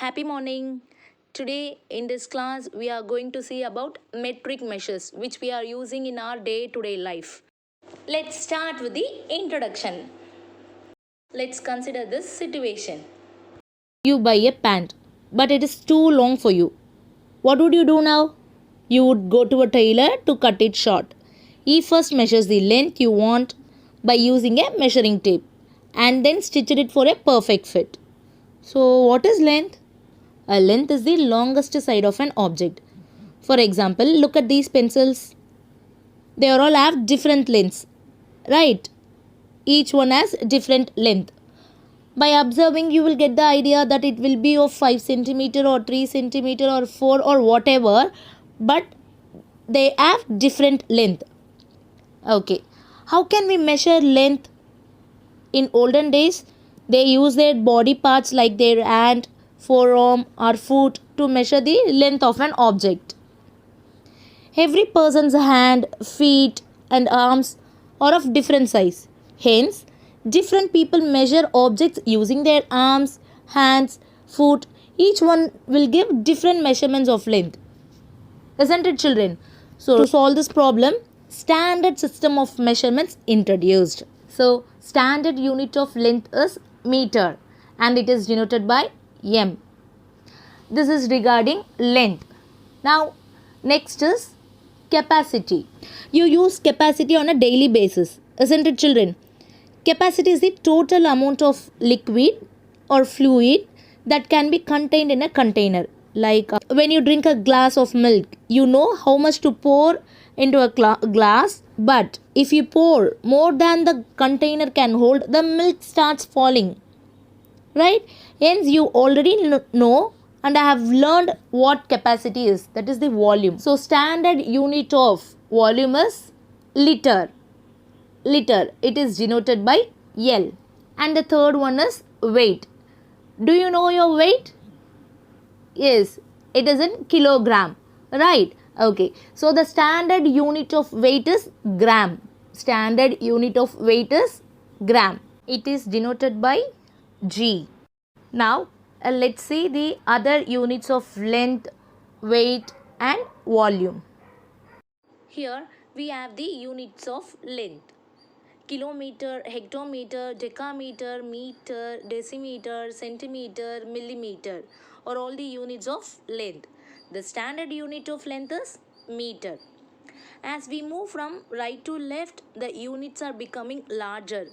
happy morning. Today in this class we are going to see about metric measures which we are using in our day-to-day life. Let's start with the introduction. Let's consider this situation. You buy a pant, but it is too long for you. What would you do now? You would go to a tailor to cut it short. He first measures the length you want by using a measuring tape and then stitches it for a perfect fit. So, what is length? A length is the longest side of an object. For example, look at these pencils. They all have different lengths, right? Each one has different length. By observing, you will get the idea that it will be of 5 centimeter or 3 centimeter or 4 or whatever, but they have different length. Okay, how can we measure length? In olden days, they use their body parts like their hand, forearm or foot to measure the length of an object. Every person's hand, feet and arms are of different size. Hence, different people measure objects using their arms, hands, foot. Each one will give different measurements of length. Isn't it, children? So, to solve this problem, standard system of measurements introduced. So, standard unit of length is meter and it is denoted by m. This is regarding length. Now, next is capacity. You use capacity on a daily basis, isn't it, children? Capacity is the total amount of liquid or fluid that can be contained in a container. Like when you drink a glass of milk, you know how much to pour into a glass, but if you pour more than the container can hold, the milk starts falling. Right? Hence, you already know and I have learned what capacity is. That is the volume. So, standard unit of volume is liter. Liter. It is denoted by L. And the third one is weight. Do you know your weight? Yes, it is in kilogram. Right? Okay. So, the standard unit of weight is gram. Standard unit of weight is gram. It is denoted by G. Now, let's see the other units of length, weight and volume. Here we have the units of length. Kilometer, hectometer, decameter, meter, decimeter, centimeter, millimeter are all the units of length. The standard unit of length is meter. As we move from right to left, the units are becoming larger.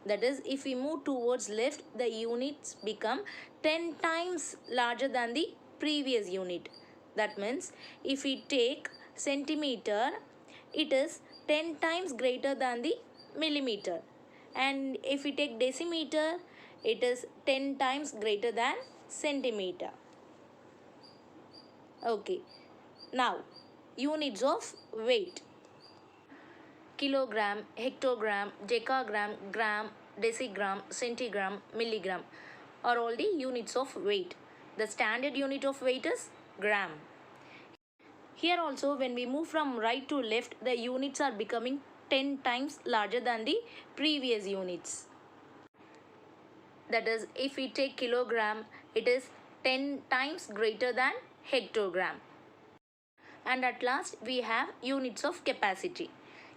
That is, if we move towards left, the units become 10 times larger than the previous unit. That means, if we take centimeter, it is 10 times greater than the millimeter. And if we take decimeter, it is 10 times greater than centimeter. Okay. Now, units of weight. Kilogram, hectogram, decagram, gram, decigram, centigram, milligram are all the units of weight. The standard unit of weight is gram. Here also, when we move from right to left, the units are becoming 10 times larger than the previous units. That is, if we take kilogram, it is 10 times greater than hectogram. And at last, we have units of capacity.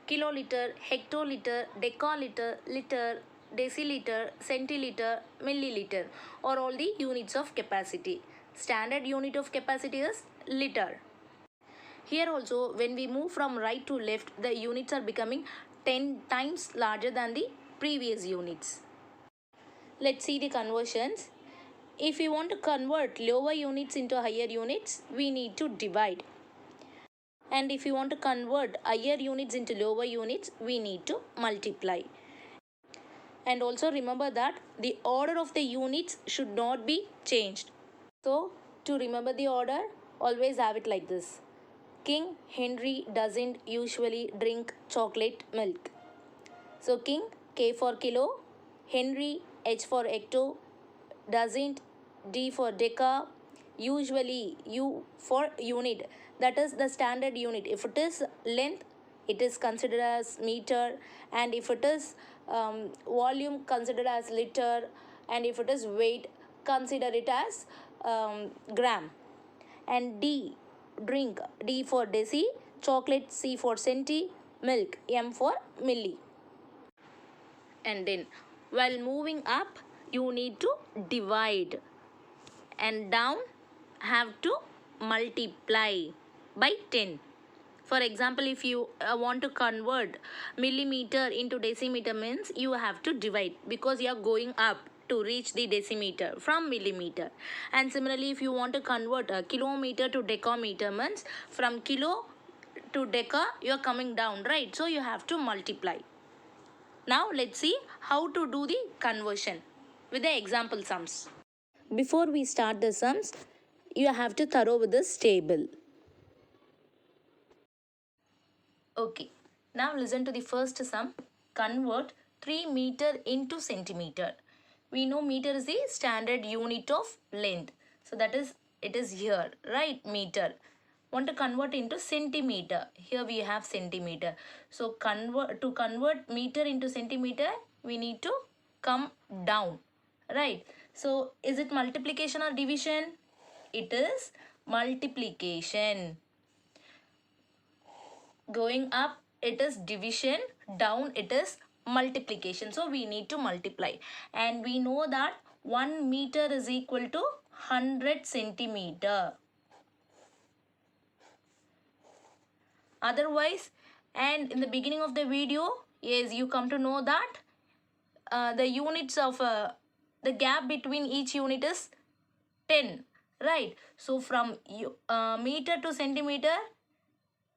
Kiloliter, hectoliter, decaliter, liter, deciliter, centiliter, milliliter are all the units of capacity. Standard unit of capacity is liter. Here also, when we move from right to left, the units are becoming 10 times larger than the previous units. Let's see the conversions. If we want to convert lower units into higher units, we need to divide. And if we want to convert higher units into lower units, we need to multiply. And also remember that the order of the units should not be changed. So, to remember the order, always have it like this. King Henry doesn't usually drink chocolate milk. So, King, K for kilo, Henry, H for hecto, doesn't, D for deca, usually U for unit. That is the standard unit. If it is length, it is considered as meter, and if it is volume, considered as liter, and if it is weight, consider it as gram. And D, drink, D for deci, chocolate, C for centi, milk, M for milli. And then while moving up, you need to divide, and down have to multiply by 10. For example, if you want to convert millimeter into decimeter, means you have to divide, because you are going up to reach the decimeter from millimeter. And similarly, if you want to convert a kilometer to decameter, means from kilo to deca you are coming down, right? So you have to multiply. Now let's see how to do the conversion with the example sums. Before we start the sums, you have to thorough with this table. Okay, now listen to the first sum. Convert 3 meter into centimeter. We know meter is the standard unit of length. So that is, it is here, right? Meter. Want to convert into centimeter. Here we have centimeter. So to convert meter into centimeter, we need to come down, right? So is it multiplication or division? It is multiplication. Going up it is division, down it is multiplication. So we need to multiply, and we know that 1 meter is equal to 100 centimeter. Otherwise, and in the beginning of the video, yes, you come to know that the units of the gap between each unit is 10, right? So from meter to centimeter,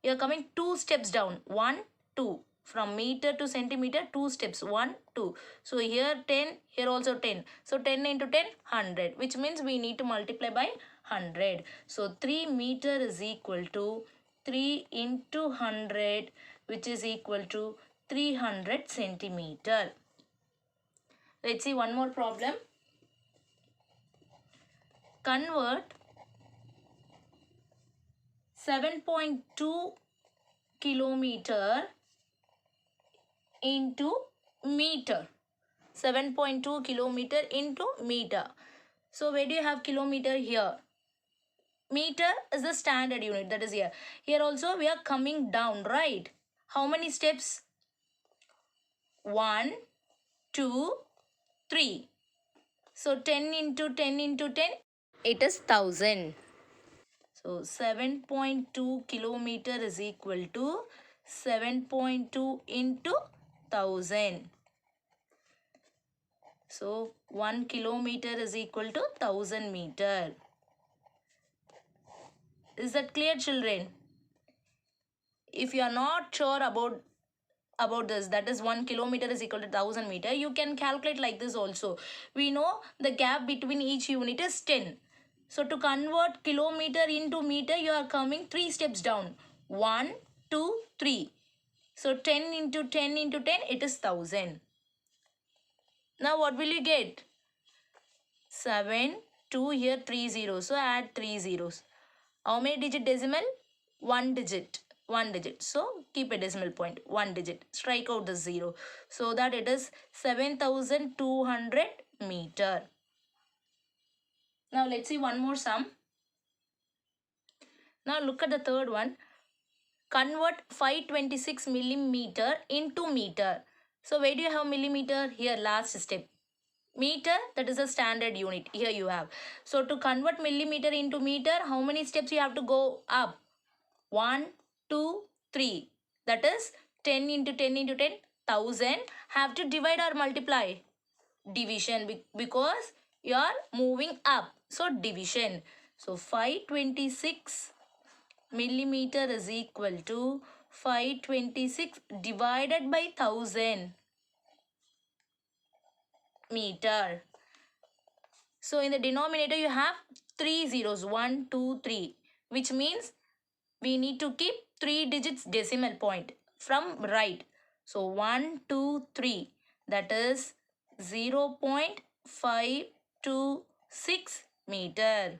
you are coming 2 steps down. 1, 2. From meter to centimeter, 2 steps. 1, 2. So here 10, here also 10. So 10 into 10, 100. Which means we need to multiply by 100. So 3 meter is equal to 3 into 100, which is equal to 300 centimeter. Let's see one more problem. Convert 7.2 kilometer into meter. 7.2 kilometer into meter. So where do you have kilometer? Here. Meter is the standard unit, that is here. Here also we are coming down, right? How many steps? 1, 2, 3. So 10 into 10 into 10, it is 1000. So 7.2 kilometer is equal to 7.2 into 1000. So 1 kilometer is equal to 1000 meter. Is that clear, children? If you are not sure about this, that is 1 kilometer is equal to 1000 meter, you can calculate like this also. We know the gap between each unit is 10. So to convert kilometer into meter, you are coming 3 steps down. 1, 2, 3. So 10 into 10 into 10, it is 1000. Now what will you get? 7, 2, here 3 zeros. So add 3 zeros. How many digit decimal? 1 digit. 1 digit. So keep a decimal point. 1 digit. Strike out the 0. So that it is 7200 meter. Now let's see one more sum. Now look at the third one. Convert 526 millimeter into meter. So where do you have millimeter? Here, last step. Meter, that is a standard unit. Here you have. So to convert millimeter into meter, how many steps you have to go up? 1, 2, 3. That is 10 into 10 into 10, 1000. Have to divide or multiply? Division, because you are moving up. So division. So 526 millimeter is equal to 526 divided by 1000 meter. So in the denominator you have 3 zeros, 1, 2, 3, which means we need to keep 3 digits decimal point from right. So 1, 2, 3, that is 0.526 meter.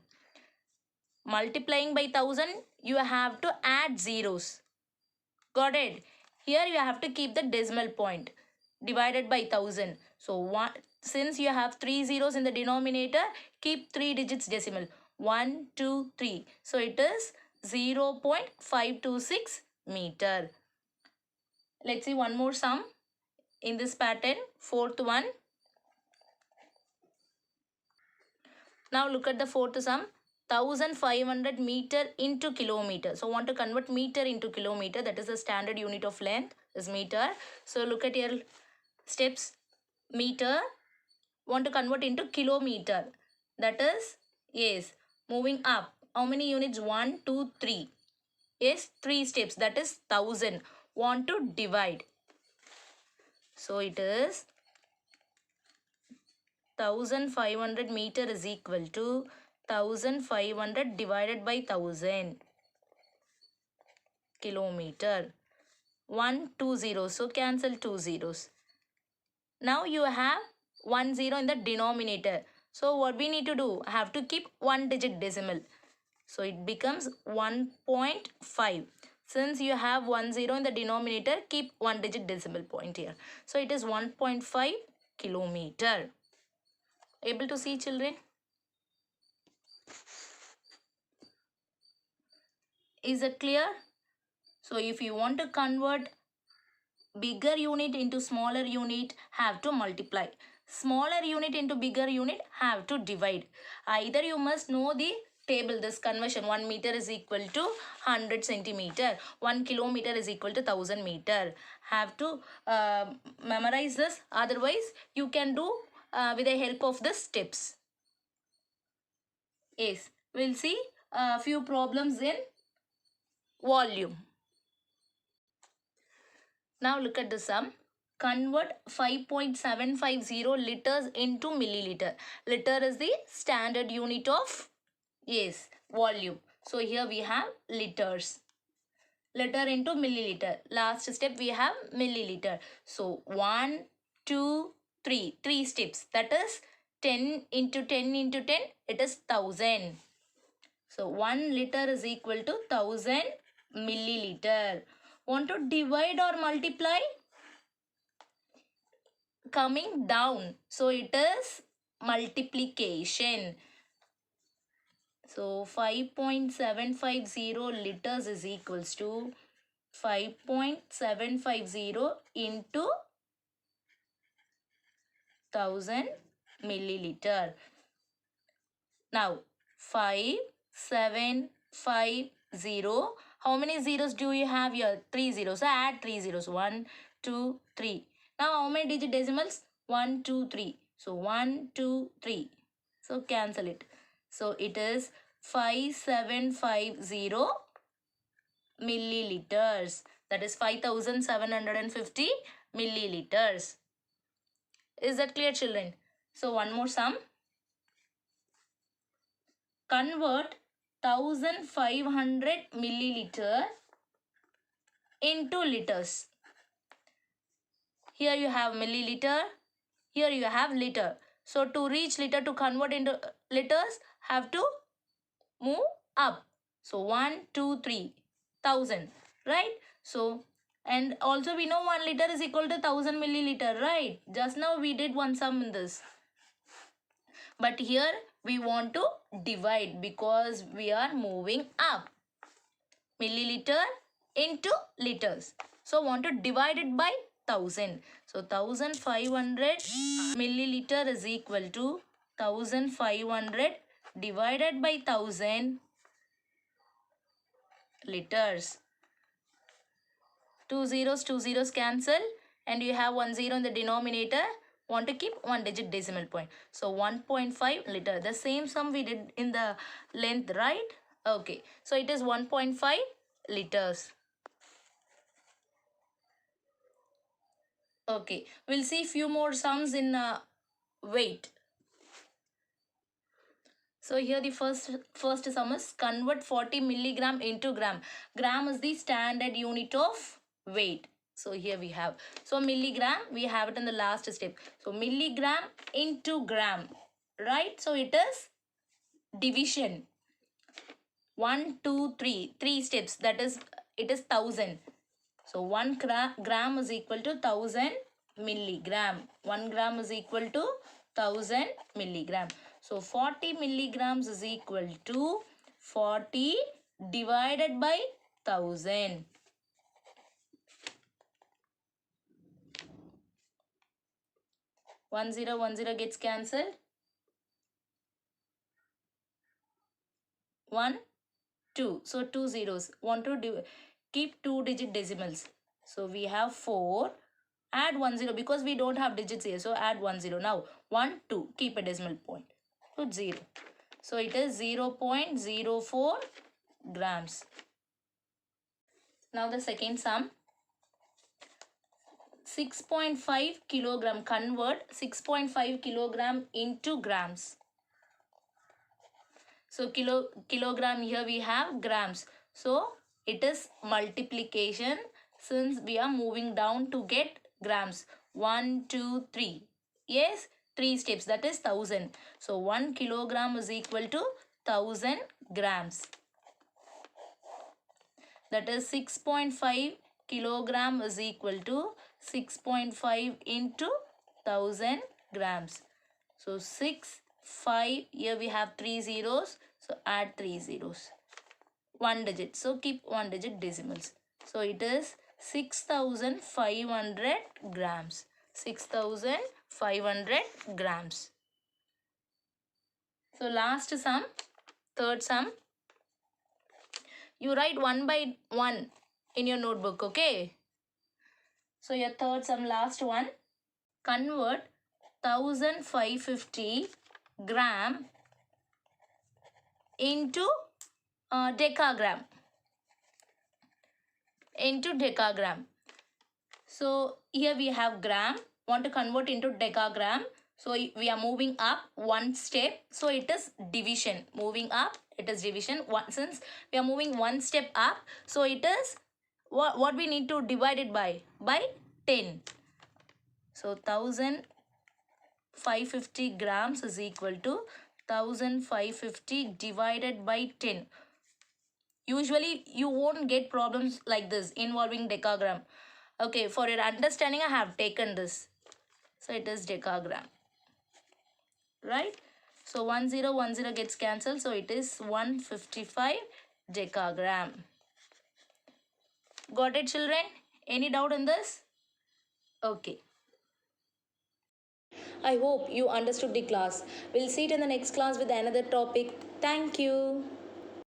Multiplying by 1000, you have to add zeros. Got it? Here you have to keep the decimal point divided by 1000. So since you have 3 zeros in the denominator, keep 3 digits decimal. 1, 2, 3. So it is 0.526 meter. Let's see one more sum in this pattern. Fourth one. Now look at the fourth sum. 1500 meter into kilometer. So want to convert meter into kilometer. That is the standard unit of length is meter. So look at your steps. Meter. Want to convert into kilometer. That is, yes, moving up. How many units? 1, 2, 3. Yes, 3 steps. That is 1000. Want to divide. So it is 1500 meter is equal to 1500 divided by 1000 kilometer. 1, 2 zeros. So cancel 2 zeros. Now you have 1 0 in the denominator. So what we need to do? Have to keep 1 digit decimal. So it becomes 1.5. Since you have 1 0 in the denominator, keep 1 digit decimal point here. So it is 1.5 kilometer. Able to see, children? Is it clear? So if you want to convert bigger unit into smaller unit, have to multiply. Smaller unit into bigger unit, have to divide. Either you must know the table, this conversion. 1 meter is equal to 100 centimeter. 1 kilometer is equal to 1000 meter. Have to memorize this. Otherwise, you can do with the help of the steps. Yes, we'll see a few problems in volume. Now look at the sum. Convert 5.750 liters into milliliter. Liter is the standard unit of, yes, volume. So here we have liters. Liter into milliliter. Last step we have milliliter. So 1, 2, 3. 3 steps. That is 10 into 10 into 10. It is 1000. So 1 liter is equal to 1000 milliliter. Want to divide or multiply? Coming down. So it is multiplication. So 5.750 liters is equals to 5.750 into 1000 milliliter. Now 5750. How many zeros do you have here? 3 zeros. So add 3 zeros. 1, 2, 3. Now how many digit decimals? 1, 2, 3. So 1, 2, 3. So cancel it. So it is 5750 milliliters. That is 5750 milliliters. Is that clear, children? So one more sum. Convert 1500 milliliter into liters. Here you have milliliter. Here you have liter. So to reach liter, to convert into liters, have to move up. So 1, 2, 3. 1000. Right? So, and also we know 1 liter is equal to 1000 milliliter. Right? Just now we did one sum in this. But here we want to divide because we are moving up. Milliliter into liters. So want to divide it by 1000. So 1500 milliliter is equal to 1500 divided by 1000 liters. 2 zeros cancel and you have 1 0 in the denominator. Want to keep 1 digit decimal point. So 1.5 liter. The same sum we did in the length, right? Okay. So it is 1.5 liters. Okay. We'll see few more sums in weight. So here the first sum is convert 40 milligram into gram. Gram is the standard unit of weight. So here we have. So milligram, we have it in the last step. So milligram into gram. Right? So it is division. 1, 2, 3. 3 steps. That is, it is 1000. So 1 gram is equal to 1000 milligram. 1 gram is equal to 1000 milligram. So 40 milligrams is equal to 40 divided by 1000. 1010 gets cancelled. 1, 2. So 2 zeros. Want to keep 2-digit decimals. So we have 4. Add 1 0 because we don't have digits here. So add 1 0. Now 1, 2. Keep a decimal point. Put 0. So it is 0.04 grams. Now the second sum. 6.5 kilogram. Convert 6.5 kilogram into grams. So kilogram, here we have grams. So it is multiplication since we are moving down to get grams. 1, 2, 3. Yes, 3 steps, that is 1000. So 1 kilogram is equal to 1000 grams. That is 6.5 kilogram is equal to 6.5 into 1000 grams. So 6, 5, here we have 3 zeros. So add 3 zeros. 1 digit. So keep 1 digit decimals. So it is 6500 grams. 6500 grams. So last sum, third sum. You write 1 by 1 in your notebook, okay? So your third sum, last one. Convert 1550 gram into decagram. So here we have gram. Want to convert into decagram. So we are moving up one step. So it is division. Moving up, it is division. Since we are moving one step up, so it is what we need to divide it by 10. So 1550 grams is equal to 1550 divided by 10. Usually you won't get problems like this involving decagram. Okay, for your understanding I have taken this. So it is decagram. Right? So 1010 gets cancelled. So it is 155 decagram. Got it, children? Any doubt in this? Okay. I hope you understood the class. We'll see it in the next class with another topic. Thank you.